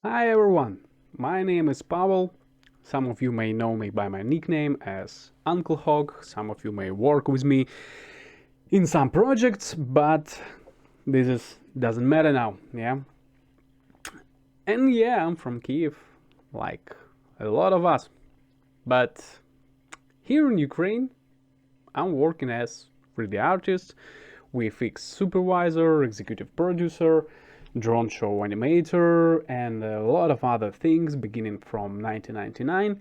Hi everyone, my name is Pavel. Some of you may know me by my nickname as Uncle Hog, some of you may work with me in some projects, but doesn't matter now, yeah? And yeah, I'm from Kiev, like a lot of us. But here in Ukraine, I'm working as 3D artist, VFX supervisor, executive producer, drone show animator, and a lot of other things beginning from 1999.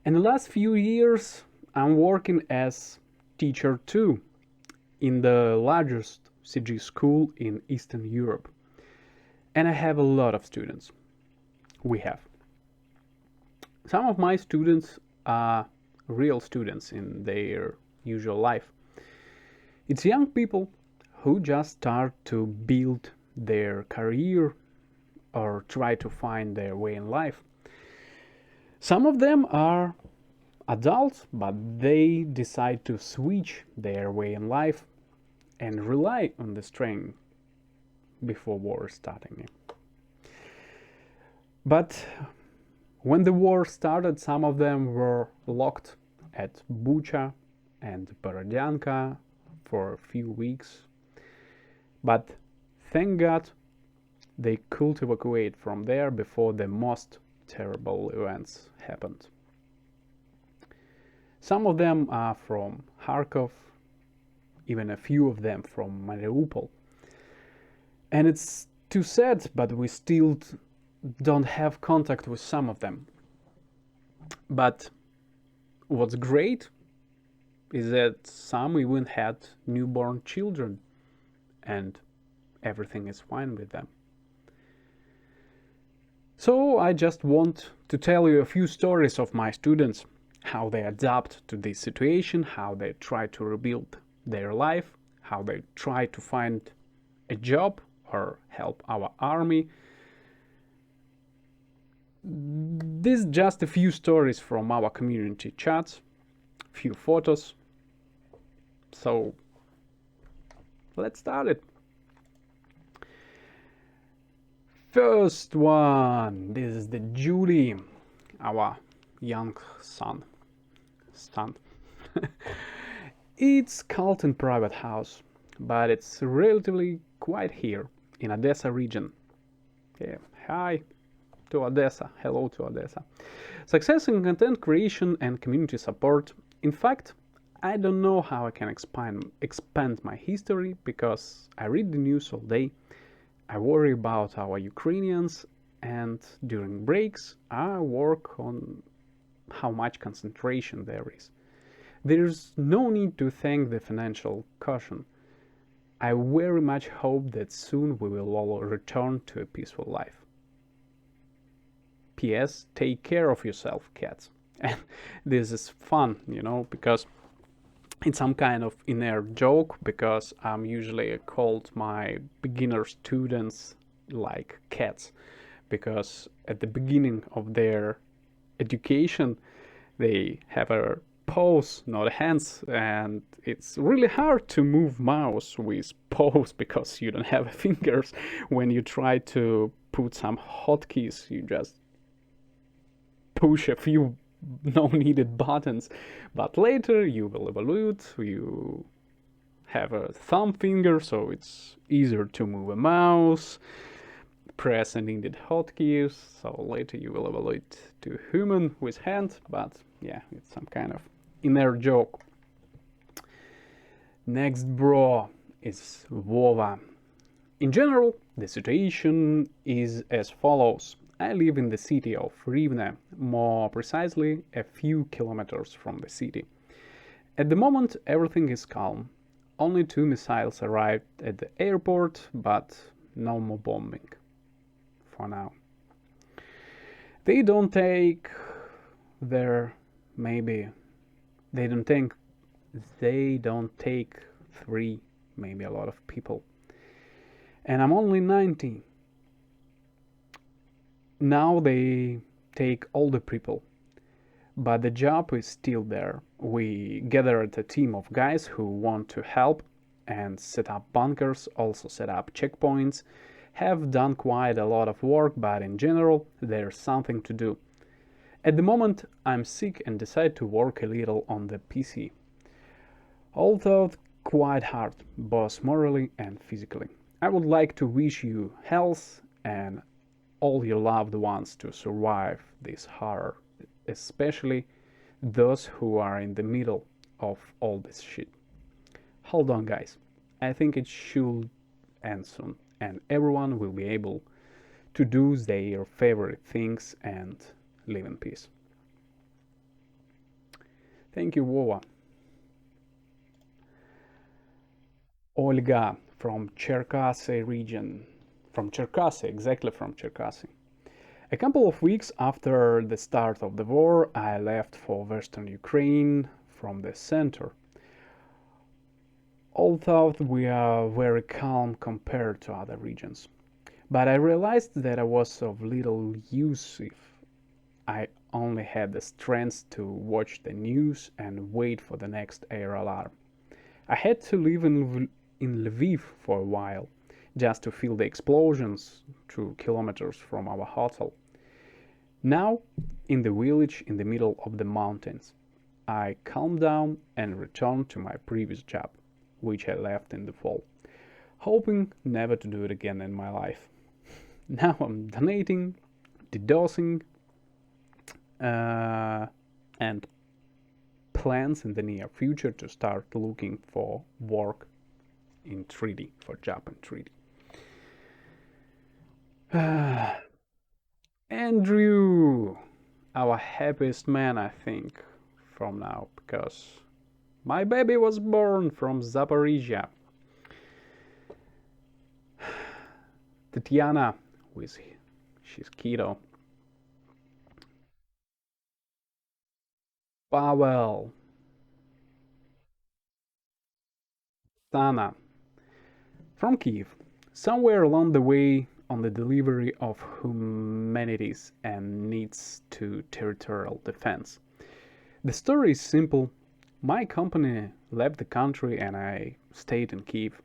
And the last few years, I'm working as teacher too in the largest CG school in Eastern Europe. And I have a lot of students. We have. Some of my students are real students in their usual life. It's young people who just start to build their career or try to find their way in life. Some of them are adults, but they decide to switch their way in life and rely on the strength before war starting. But when the war started, some of them were locked at Bucha and Borodyanka for a few weeks. But thank God they could evacuate from there before the most terrible events happened. Some of them are from Kharkov, even a few of them from Mariupol. And it's too sad, but we still don't have contact with some of them. But what's great is that some even had newborn children and everything is fine with them. So I just want to tell you a few stories of my students, how they adapt to this situation, how they try to rebuild their life, how they try to find a job or help our army. This is just a few stories from our community chats, few photos. So let's start it. First one, this is the Julie, our young son. It's called in private house, but it's relatively quiet here in Odessa region. Okay, hi to Odessa, hello to Odessa. Success in content creation and community support. In fact, I don't know how I can expand my history because I read the news all day. I worry about our Ukrainians, and during breaks I work on how much concentration there is. There's no need to thank the financial caution. I very much hope that soon we will all return to a peaceful life. P.S. Take care of yourself, cats. And this is fun, because it's some kind of inner joke, because I'm usually called my beginner students like cats, because at the beginning of their education they have a paws, not hands, and it's really hard to move mouse with paws because you don't have fingers. When you try to put some hotkeys, you just push a few no needed buttons, but later you will evolve, you have a thumb finger, so it's easier to move a mouse, press and needed hotkeys, so later you will evolve to human with hand, but yeah, it's some kind of inner joke. Next bro is Vova. In general, the situation is as follows. I live in the city of Rivne, more precisely a few kilometers from the city. At the moment everything is calm. Only 2 missiles arrived at the airport, but no more bombing. For now. They don't take 3, maybe a lot of people. And I'm only 19. Now they take all the people, but the job is still there. We gathered a team of guys who want to help and set up bunkers, also set up checkpoints, have done quite a lot of work, but in general, there's something to do. At the moment, I'm sick and decide to work a little on the PC. Although quite hard, both morally and physically. I would like to wish you health and all your loved ones to survive this horror, especially those who are in the middle of all this shit. Hold on, guys. I think it should end soon, and everyone will be able to do their favorite things and live in peace. Thank you, Vova. Olga from Cherkasy region. From Cherkasy, exactly from Cherkasy. A couple of weeks after the start of the war, I left for Western Ukraine from the center. Although we are very calm compared to other regions. But I realized that I was of little use if I only had the strength to watch the news and wait for the next air alarm. I had to live in Lviv for a while, just to feel the explosions 2 kilometers from our hotel. Now, in the village in the middle of the mountains, I calmed down and returned to my previous job, which I left in the fall, hoping never to do it again in my life. Now I'm donating, DDoSing, and plans in the near future to start looking for work in 3D, for job in 3D. Andrew, our happiest man, I think, from now, because my baby was born from Zaporizhia. Tatiana, she's keto. Pavel, Sana, from Kiev, somewhere along the way on the delivery of humanities and needs to territorial defense. The story is simple. My company left the country and I stayed in Kiev.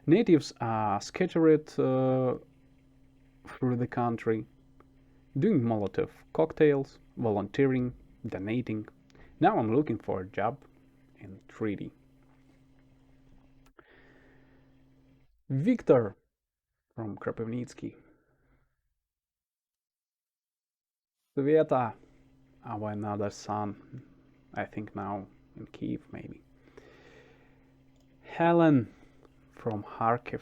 Natives are scattered through the country, doing Molotov cocktails, volunteering, donating. Now I'm looking for a job in 3D. Victor from Kropivnitsky. Sveta, our another son, I think now in Kiev maybe. Helen from Kharkiv.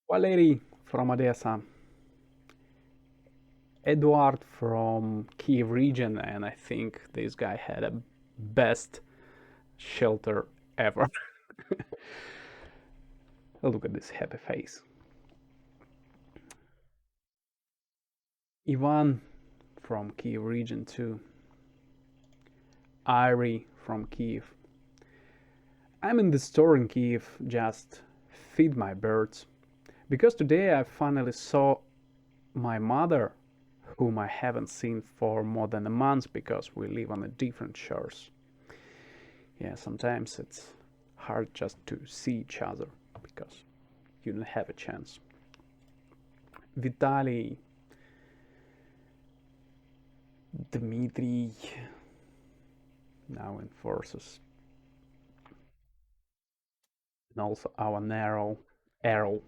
Valery from Odessa. Eduard from Kiev region, and I think this guy had a best shelter ever. Look at this happy face. Ivan from Kiev region too. Ari from Kiev. I'm in the store in Kiev, just feed my birds. Because today I finally saw my mother, whom I haven't seen for more than a month because we live on a different shores. Yeah, sometimes it's hard just to see each other because you don't have a chance. Vitaly, Dmitry, now in forces. And also our narrow arrow.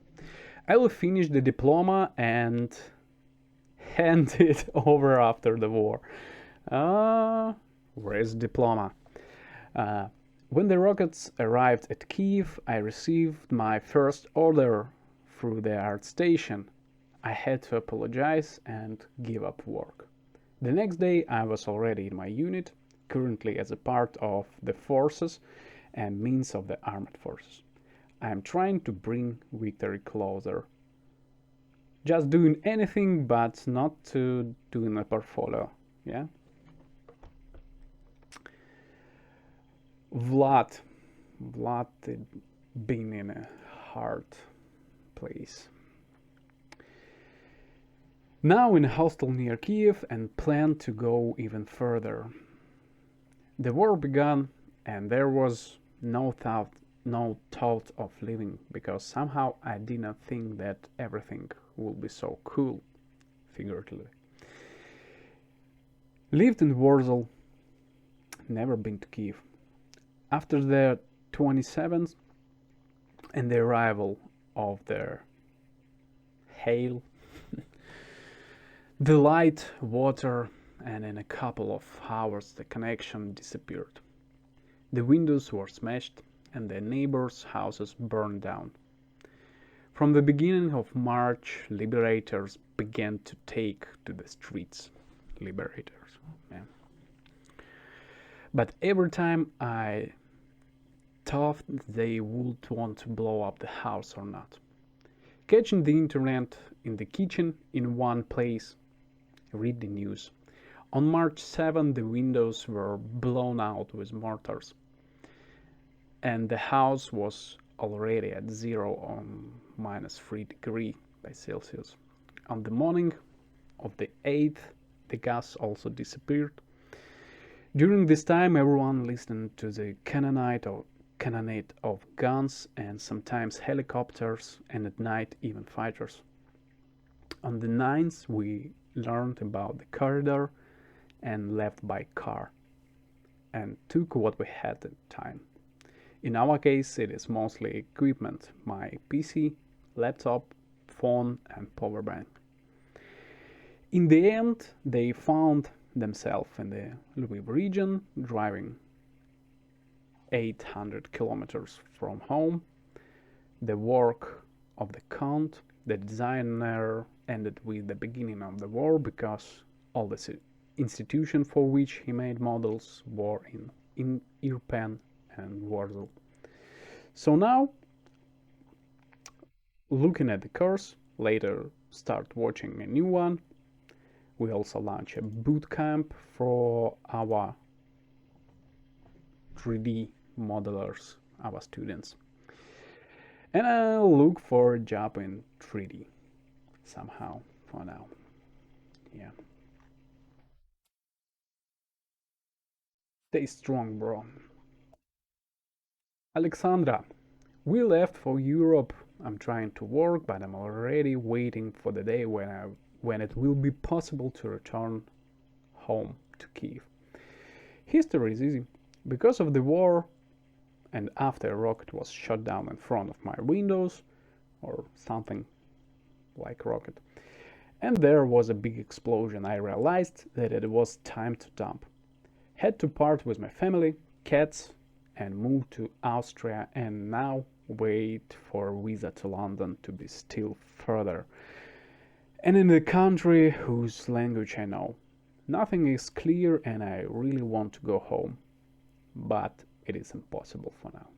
I will finish the diploma and hand it over after the war. Where's the diploma? When the rockets arrived at Kiev, I received my first order through the art station. I had to apologize and give up work. The next day I was already in my unit, currently as a part of the forces and means of the armed forces. I am trying to bring victory closer. Just doing anything but not to doing a portfolio, yeah? Vlad been in a hard place. Now in a hostel near Kiev and plan to go even further. The war began and there was no thought no thought of leaving because somehow I did not think that everything would be so cool, figuratively. Lived in Warsaw, never been to Kiev. After the 27th and the arrival of their hail, the light, water, and in a couple of hours the connection disappeared. The windows were smashed and the neighbors' houses burned down. From the beginning of March, liberators began to take to the streets. Liberators, yeah. But every time I thought they would want to blow up the house or not. Catching the internet in the kitchen in one place, read the news. On March 7, the windows were blown out with mortars, and the house was already at zero on -3 degrees by Celsius. On the morning of the 8th, the gas also disappeared. During this time, everyone listened to the cannonade of guns and sometimes helicopters, and at night even fighters. On the 9th, we learned about the corridor and left by car and took what we had at the time. In our case, it is mostly equipment, my PC, laptop, phone, and power bank. In the end, they found themselves in the Lviv region, driving 800 kilometers from home. The work of the Count, the designer, ended with the beginning of the war because all the institutions for which he made models were in Irpen and Warsaw. So now, looking at the course, later start watching a new one. We also launch a boot camp for our 3D modelers, our students. And I'll look for a job in 3D somehow for now. Yeah. Stay strong, bro. Alexandra, we left for Europe. I'm trying to work, but I'm already waiting for the day when it will be possible to return home to Kiev. History is easy. Because of the war, and after a rocket was shot down in front of my windows, or something like rocket, and there was a big explosion, I realized that it was time to dump. Had to part with my family, cats, and move to Austria, and now wait for a visa to London to be still further. And in a country whose language I know. Nothing is clear and I really want to go home. But it is impossible for now.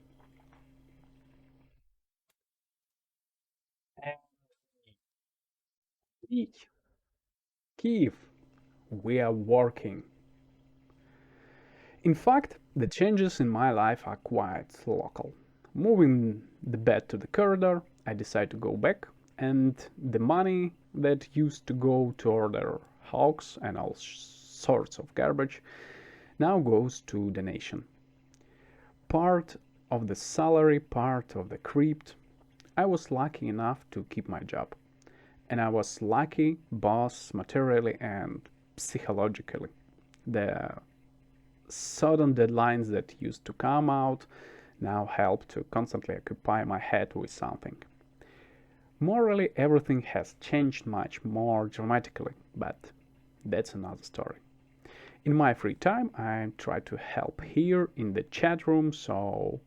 Kiev, we are working. In fact, the changes in my life are quite local. Moving the bed to the corridor, I decide to go back, and the money that used to go to order hogs and all sorts of garbage now goes to donation. Part of the salary, part of the crypt. I was lucky enough to keep my job. And I was lucky both materially and psychologically. The sudden deadlines that used to come out now help to constantly occupy my head with something. Morally, everything has changed much more dramatically, but that's another story. In my free time, I try to help here in the chat room, so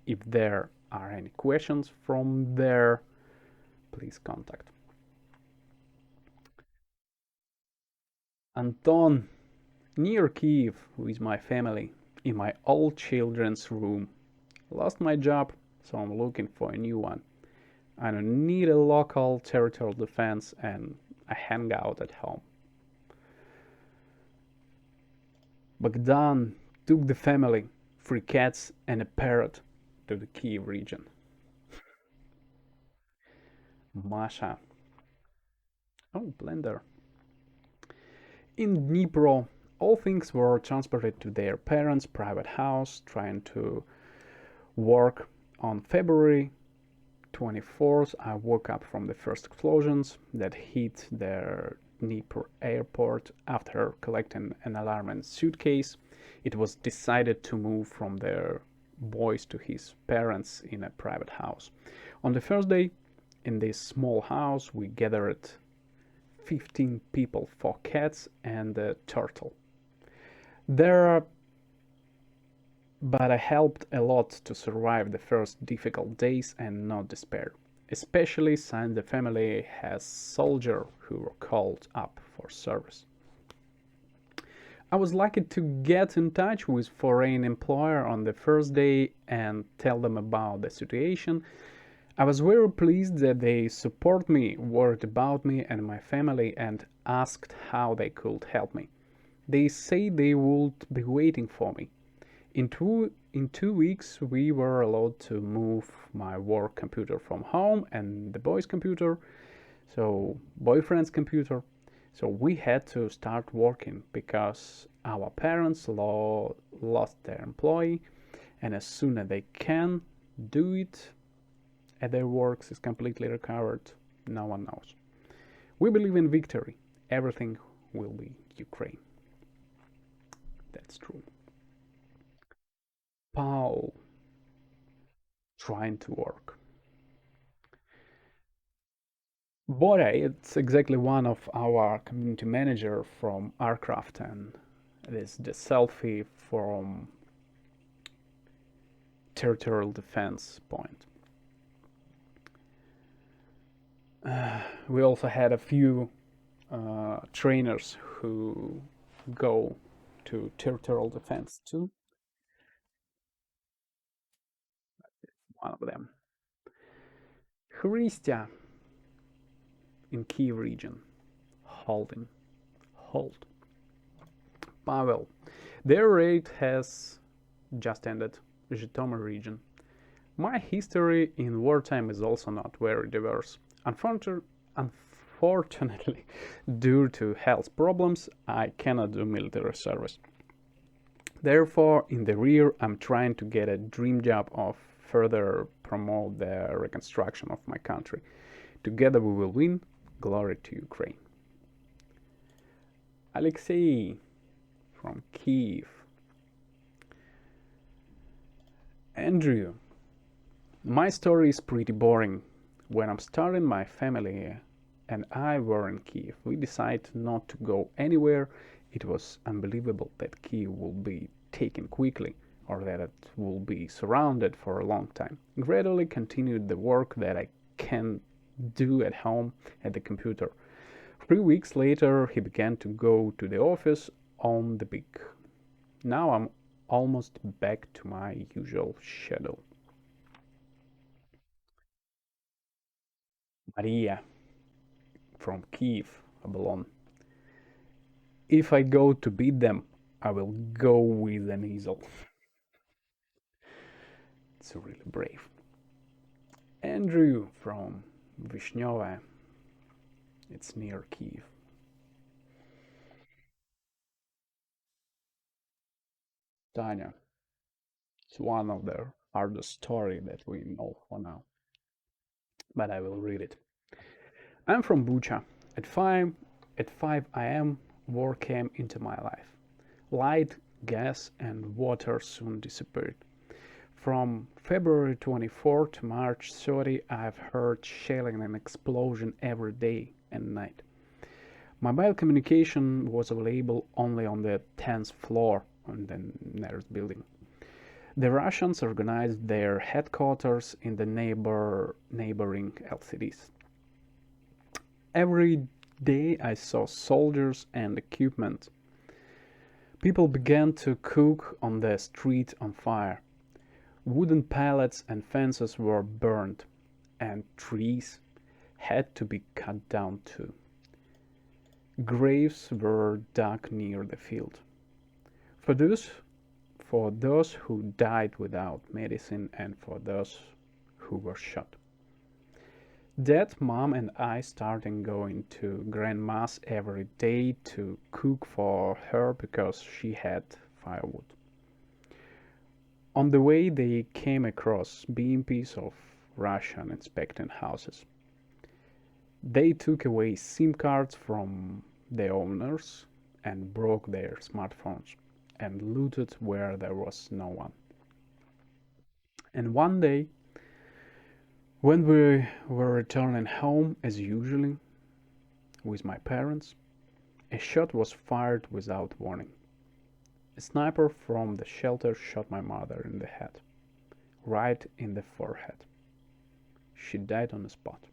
if there are any questions from there, please contact. Anton, near Kiev, with my family, in my old children's room. Lost my job, so I'm looking for a new one. I don't need a local territorial defense and I hang out at home. Bogdan took the family, 3 cats and a parrot, to the Kiev region. Masha. Oh, Blender. In Dnipro, all things were transported to their parents' private house, trying to work On February 24th, I woke up from the first explosions that hit the Dnipro airport. After collecting an alarm and suitcase, it was decided to move from the boys to his parents in a private house. On the first day, in this small house, we gathered 15 people for cats and a turtle. But I helped a lot to survive the first difficult days and not despair, especially since the family has soldiers who were called up for service. I was lucky to get in touch with foreign employer on the first day and tell them about the situation. I was very pleased that they support me, worried about me and my family, and asked how they could help me. They said they would be waiting for me. In 2 weeks, we were allowed to move my work computer from home and the boy's computer, so boyfriend's computer. So we had to start working because our parents lost their employee, and as soon as they can do it, and their works is completely recovered, no one knows. We believe in victory. Everything will be Ukraine. That's true. Paul trying to work. Bora, it's exactly one of our community manager from ArtCraft, and this the selfie from territorial defense point. We also had a few trainers who go to territorial defense too. One of them. Hristia in Kiev region. Hold. Pavel. Their raid has just ended. Zhytomyr region. My history in wartime is also not very diverse. Unfortunately, due to health problems, I cannot do military service. Therefore, in the rear, I'm trying to get a dream job of further promote the reconstruction of my country. Together we will win. Glory to Ukraine. Alexei from Kiev. Andrew, my story is pretty boring. When I'm starting, my family and I were in Kiev. We decided not to go anywhere. It was unbelievable that Kiev will be taken quickly, or that it will be surrounded for a long time. Gradually continued the work that I can do at home at the computer. 3 weeks later, he began to go to the office on the big. Now I'm almost back to my usual schedule. Maria from Kiev, Abalon. If I go to beat them, I will go with an easel. It's really brave. Andrew from Vishneva. It's near Kiev. Tanya. It's one of the hardest story that we know for now. But I will read it. I'm from Bucha. At 5 a.m. war came into my life. Light, gas and water soon disappeared. From February 24 to March 30, I've heard shelling and explosion every day and night. Mobile communication was available only on the 10th floor on the nearest building. The Russians organized their headquarters in the neighboring LCDs. Every day I saw soldiers and equipment. People began to cook on the street on fire. Wooden pallets and fences were burned, and trees had to be cut down too. Graves were dug near the field. For those who died without medicine and for those who were shot. Dad, Mom and I started going to Grandma's every day to cook for her because she had firewood. On the way, they came across BMPs of Russian inspecting houses. They took away SIM cards from the owners and broke their smartphones and looted where there was no one. And one day, when we were returning home as usually with my parents, a shot was fired without warning. A sniper from the shelter shot my mother in the head, right in the forehead. She died on the spot.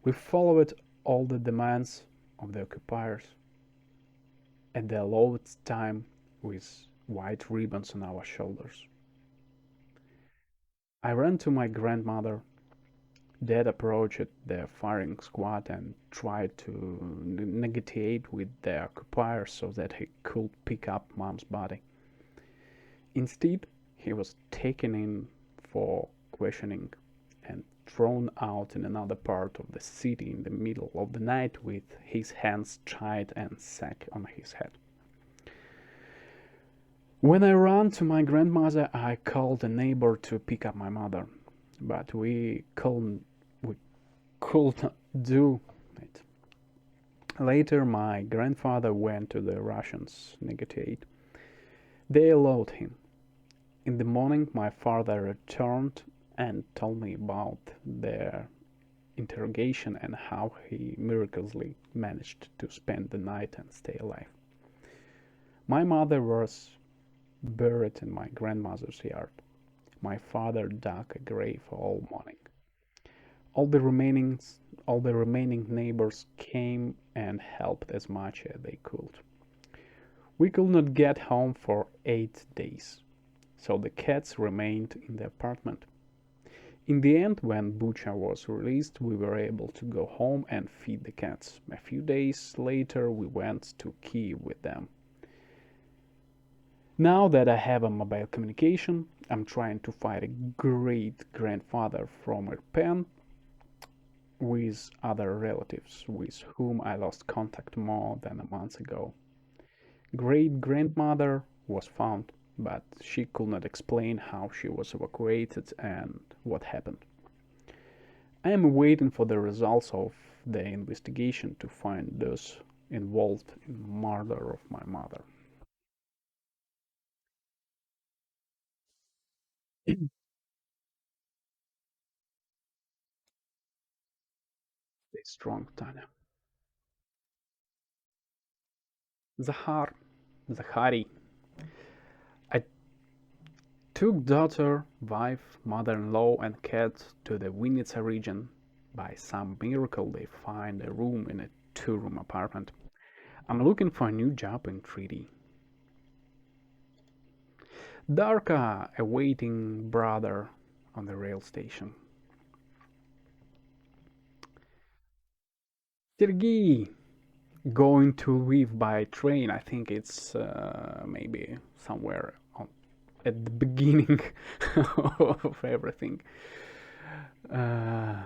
We followed all the demands of the occupiers at the allowed time with white ribbons on our shoulders. I ran to my grandmother. Dad approached the firing squad and tried to negotiate with the occupier so that he could pick up Mom's body. Instead, he was taken in for questioning and thrown out in another part of the city in the middle of the night with his hands tied and sack on his head. When I ran to my grandmother, I called a neighbor to pick up my mother, but we could not do it. Later, my grandfather went to the Russians negotiate. They allowed him. In the morning, my father returned and told me about their interrogation and how he miraculously managed to spend the night and stay alive. My mother was buried in my grandmother's yard. My father dug a grave all morning. All the remaining neighbors came and helped as much as they could. We could not get home for 8 days, so the cats remained in the apartment. In the end, when Bucha was released, we were able to go home and feed the cats. A few days later, we went to Kiev with them. Now that I have a mobile communication, I'm trying to find a great-grandfather from Irpen with other relatives with whom I lost contact more than a month ago. Great-grandmother was found, but she could not explain how she was evacuated and what happened. I am waiting for the results of the investigation to find those involved in the murder of my mother. Stay strong, Tanya. Zahari. I took daughter, wife, mother-in-law and cat to the Vinnytsia region. By some miracle they find a room in a two-room apartment. I'm looking for a new job in 3D. Darka awaiting brother on the rail station. Sergei going to leave by train. I think it's maybe somewhere at the beginning of everything. Uh,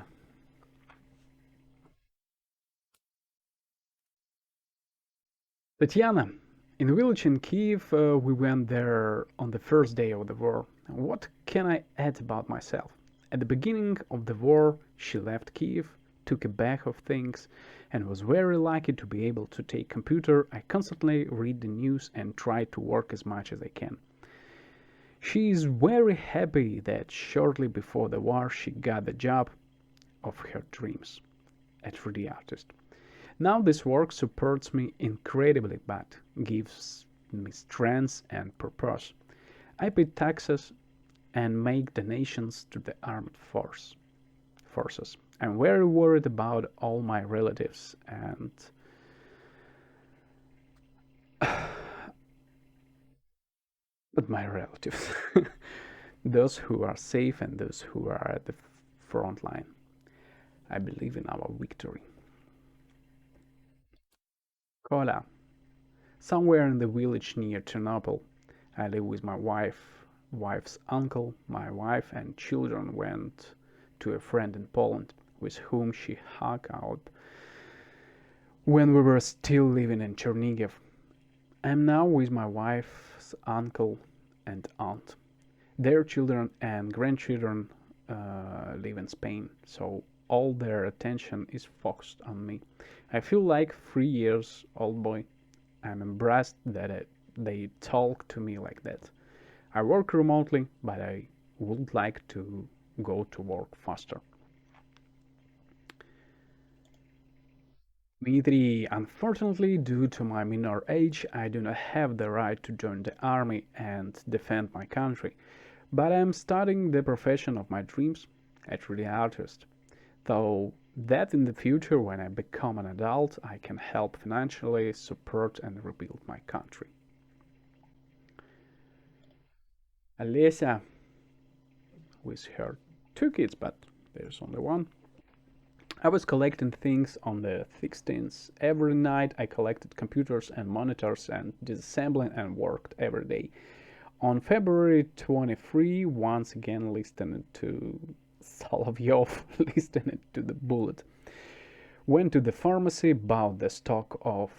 Tatiana, in a village in Kiev, we went there on the first day of the war. What can I add about myself? At the beginning of the war, she left Kiev, took a bag of things, and was very lucky to be able to take computer. I constantly read the news and try to work as much as I can. She is very happy that shortly before the war she got the job of her dreams, a 3D artist. Now this work supports me incredibly but gives me strength and purpose. I pay taxes and make donations to the armed forces. I'm very worried about all my relatives and but my relatives. Those who are safe and those who are at the front line. I believe in our victory. Kola, somewhere in the village near Chernobyl. I live with my wife's uncle. My wife and children went to a friend in Poland with whom she hung out when we were still living in Chernihiv. I'm now with my wife's uncle and aunt. Their children and grandchildren live in Spain, so all their attention is focused on me. I feel like 3 years old boy. I'm embarrassed that they talk to me like that. I work remotely, but I would like to go to work faster. Dmitry, unfortunately, due to my minor age, I do not have the right to join the army and defend my country, but I am studying the profession of my dreams, a 3D artist. Though that in the future, when I become an adult, I can help financially support and rebuild my country. Alessia, with her two kids, but there's only one. I was collecting things on the 16th. Every night I collected computers and monitors and disassembling and worked every day. On February 23, once again listening to Solovyov, listening to the bullet. Went to the pharmacy, bought the stock of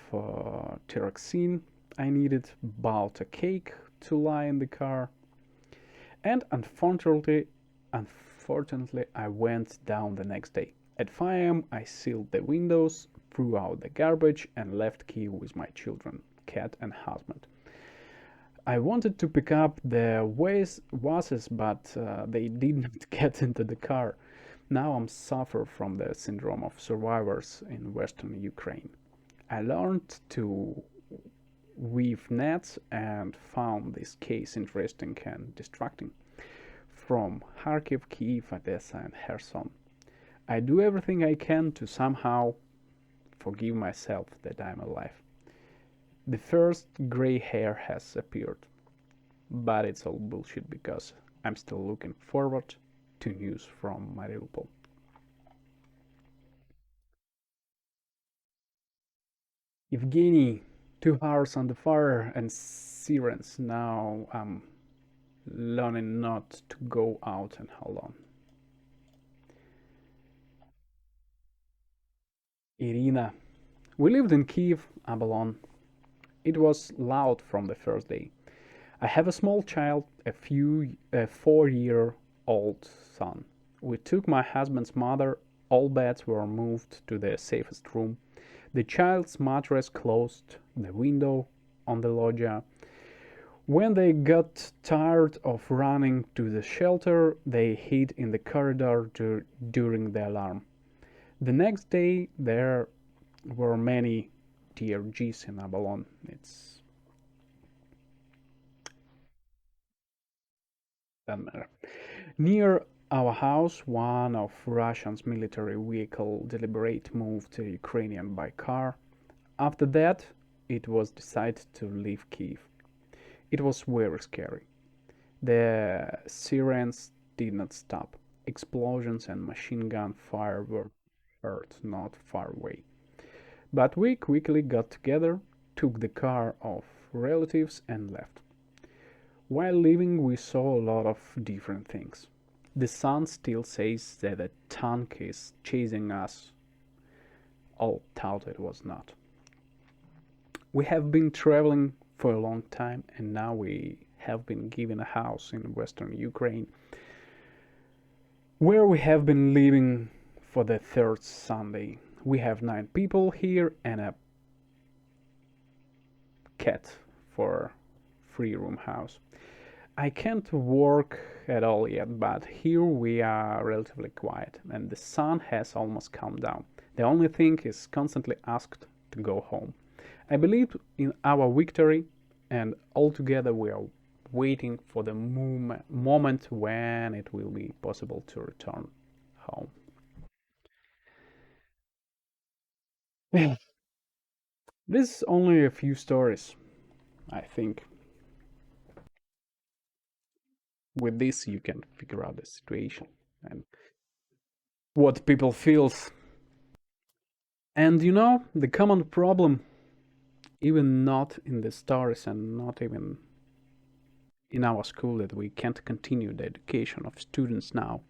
thyroxine I needed, bought a cake to lie in the car, and unfortunately, I went down the next day. At 5 a.m., I sealed the windows, threw out the garbage, and left key with my children, cat, and husband. I wanted to pick up the vases, but they did not get into the car. Now I'm suffer from the syndrome of survivors in Western Ukraine. I learned to weave nets and found this case interesting and distracting. From Kharkiv, Kiev, Odessa, and Kherson. I do everything I can to somehow forgive myself that I'm alive. The first gray hair has appeared, but it's all bullshit because I'm still looking forward to news from Mariupol. Evgeny, 2 hours on the fire and sirens. Now I'm learning not to go out and hold on. Irina, we lived in Kiev, Abalon. It was loud from the first day. I have a small child, a 4-year-old son. We took my husband's mother. All beds were moved to the safest room. The child's mattress closed the window on the loggia. When they got tired of running to the shelter, they hid in the corridor during the alarm. The next day, there were many DRGs in Abalon. It's doesn't matter. Near our house, one of Russia's military vehicle deliberate moved to Ukrainian by car. After that, it was decided to leave Kiev. It was very scary. The sirens did not stop. Explosions and machine gun fire were heard not far away. But we quickly got together, took the car of relatives, and left. While leaving, we saw a lot of different things. The son still says that a tank is chasing us. All thought it was not. We have been traveling for a long time, and now we have been given a house in western Ukraine, where we have been living for the third Sunday. We have 9 people here and a cat for 3-room house. I can't work at all yet, but here we are relatively quiet, and the sun has almost calmed down. The only thing is constantly asked to go home. I believe in our victory, and altogether we are waiting for the moment when it will be possible to return home. This is only a few stories, I think. With this, you can figure out the situation and what people feels. And you know, the common problem, even not in the stories and not even in our school, that we can't continue the education of students now.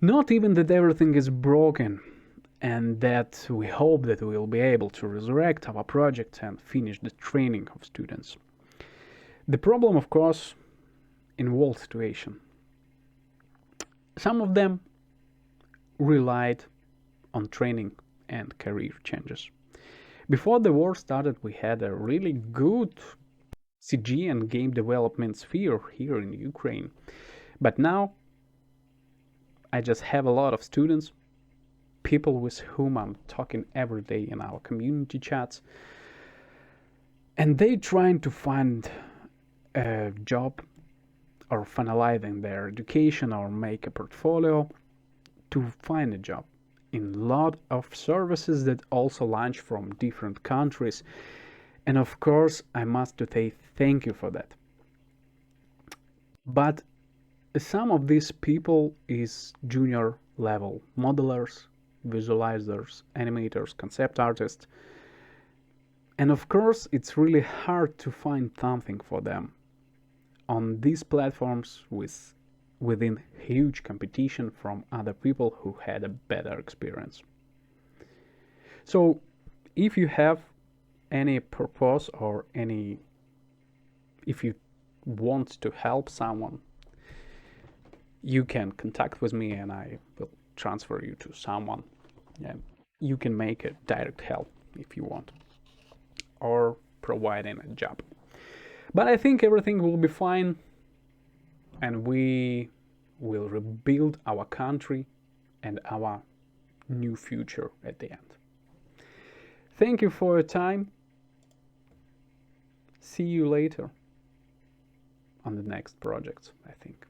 Not even that everything is broken and that we hope that we will be able to resurrect our project and finish the training of students. The problem, of course, involved situation. Some of them relied on training and career changes. Before the war started, we had a really good CG and game development sphere here in Ukraine. But now I just have a lot of students, people with whom I'm talking every day in our community chats, and they trying to find a job or finalizing their education or make a portfolio to find a job in a lot of services that also launch from different countries. And of course, I must say thank you for that. But some of these people is junior level modelers, visualizers, animators, concept artists. And of course, it's really hard to find something for them on these platforms within huge competition from other people who had a better experience. So if you have any purpose or if you want to help someone, you can contact with me and I will transfer you to someone. You can make a direct help if you want, or providing a job. But I think everything will be fine, and we will rebuild our country and our new future at the end. Thank you for your time. See you later on the next project, I think.